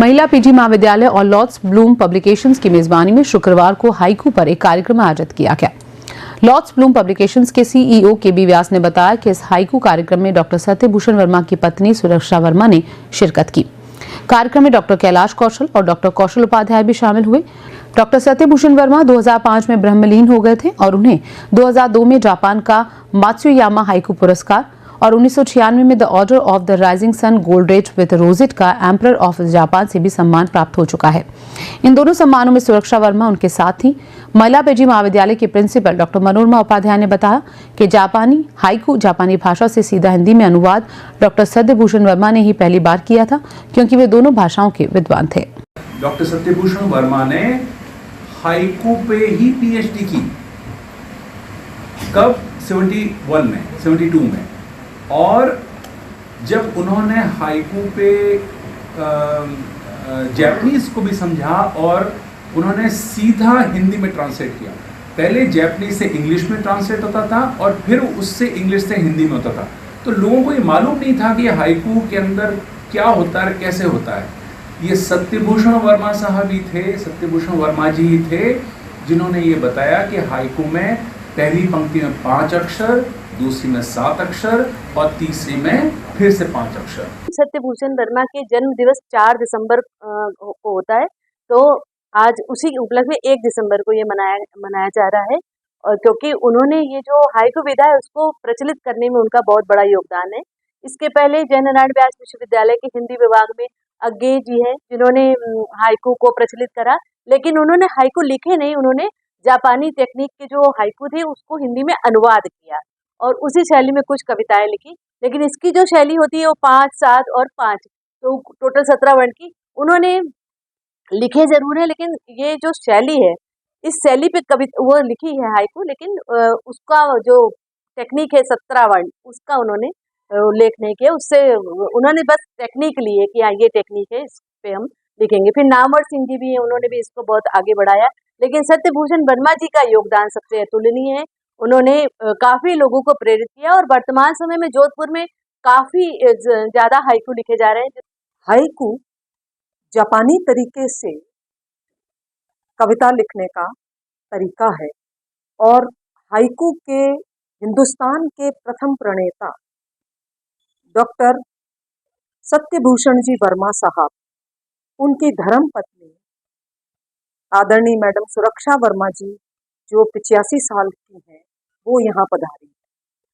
महिला पीजी महाविद्यालय और लॉर्ड्स ब्लूम पब्लिकेशंस की मेजबानी में शुक्रवार को हाइकू पर एक कार्यक्रम आयोजित किया गया। लॉर्ड्स ब्लूम पब्लिकेशंस के सीईओ के.बी. व्यास ने बताया कि इस हाइकू कार्यक्रम में डॉक्टर सत्यभूषण वर्मा की पत्नी सुरक्षा वर्मा ने शिरकत की। कार्यक्रम में डॉक्टर कैलाश कौशल और डॉक्टर कौशल उपाध्याय भी शामिल हुए। डॉक्टर सत्यभूषण वर्मा 2005 में ब्रह्मलीन हो गए थे और उन्हें 2002 में जापान का मात्सुयामा हाइकू पुरस्कार और 1996 में the order of the rising sun gold rays with rosette का एम्परर ऑफ जापान से भी सम्मान प्राप्त हो चुका है। इन दोनों सम्मानों में सुरक्षा वर्मा उनके साथ थी। महिला पीजी महाविद्यालय के प्रिंसिपल डॉक्टर मनोरमा उपाध्याय ने बताया कि जापानी हाइकू जापानी भाषा से सीधा हिंदी में अनुवाद डॉक्टर सत्यभूषण वर्मा ने ही पहली बार किया था, क्योंकि वे दोनों भाषाओं के विद्वान थे। डॉक्टर सत्यभूषण वर्मा ने हाइकू पे ही पीएचडी की। कब? 72 में। और जब उन्होंने हाइकू पे जापानीज को भी समझा और उन्होंने सीधा हिंदी में ट्रांसलेट किया। पहले जापानीज से इंग्लिश में ट्रांसलेट होता था और फिर उससे इंग्लिश से हिंदी में होता था। तो लोगों को ये मालूम नहीं था कि हाइकू के अंदर क्या होता है, कैसे होता है। ये सत्यभूषण वर्मा साहब ही थे, सत्यभूषण वर्मा जी ही थे जिन्होंने ये बताया कि हाइकू में पहली पंक्ति में 5 अक्षर, दूसरी में 7 अक्षर और तीसरी में फिर से 5 अक्षर। सत्यभूषण वर्मा के जन्म दिवस 4 दिसंबर को होता है, तो आज उसी उपलक्ष्य में 1 दिसंबर को ये मनाया जा रहा है। और क्योंकि उन्होंने ये जो हाइकू विधा है उसको प्रचलित करने में उनका बहुत बड़ा योगदान है। इसके पहले जय नारायण व्यास विश्वविद्यालय के हिंदी विभाग में अज्ञे जी हैं जिन्होंने हाइकू को प्रचलित करा, लेकिन उन्होंने हाइकू लिखे नहीं, उन्होंने जापानी टेक्निक के जो हाइकू थे उसको हिंदी में अनुवाद किया और उसी शैली में कुछ कविताएं लिखी। लेकिन इसकी जो शैली होती है वो 5, 7 और 5, तो टोटल 17 वर्ण की उन्होंने लिखे जरूर है, लेकिन ये जो शैली है इस शैली पे कविता वो लिखी है हाइकू, लेकिन उसका जो टेक्निक है 17 वर्ण उसका उन्होंने उल्लेख नहीं किया। उससे उन्होंने बस टेक्निक ली है कि हाँ ये टेक्निक है, इस पे हम लिखेंगे। फिर नामवर सिंह जी भी हैं, उन्होंने भी इसको बहुत आगे बढ़ाया। लेकिन सत्यभूषण वर्मा जी का योगदान सबसे अतुलनीय है। उन्होंने काफी लोगों को प्रेरित किया और वर्तमान समय में जोधपुर में काफी ज्यादा हाइकू लिखे जा रहे हैं। हाइकू जापानी तरीके से कविता लिखने का तरीका है और हाइकू के हिंदुस्तान के प्रथम प्रणेता डॉक्टर सत्यभूषण जी वर्मा साहब, उनकी धर्मपत्नी आदरणीय मैडम सुरक्षा वर्मा जी जो 85 साल की हैं, वो यहाँ पधारी।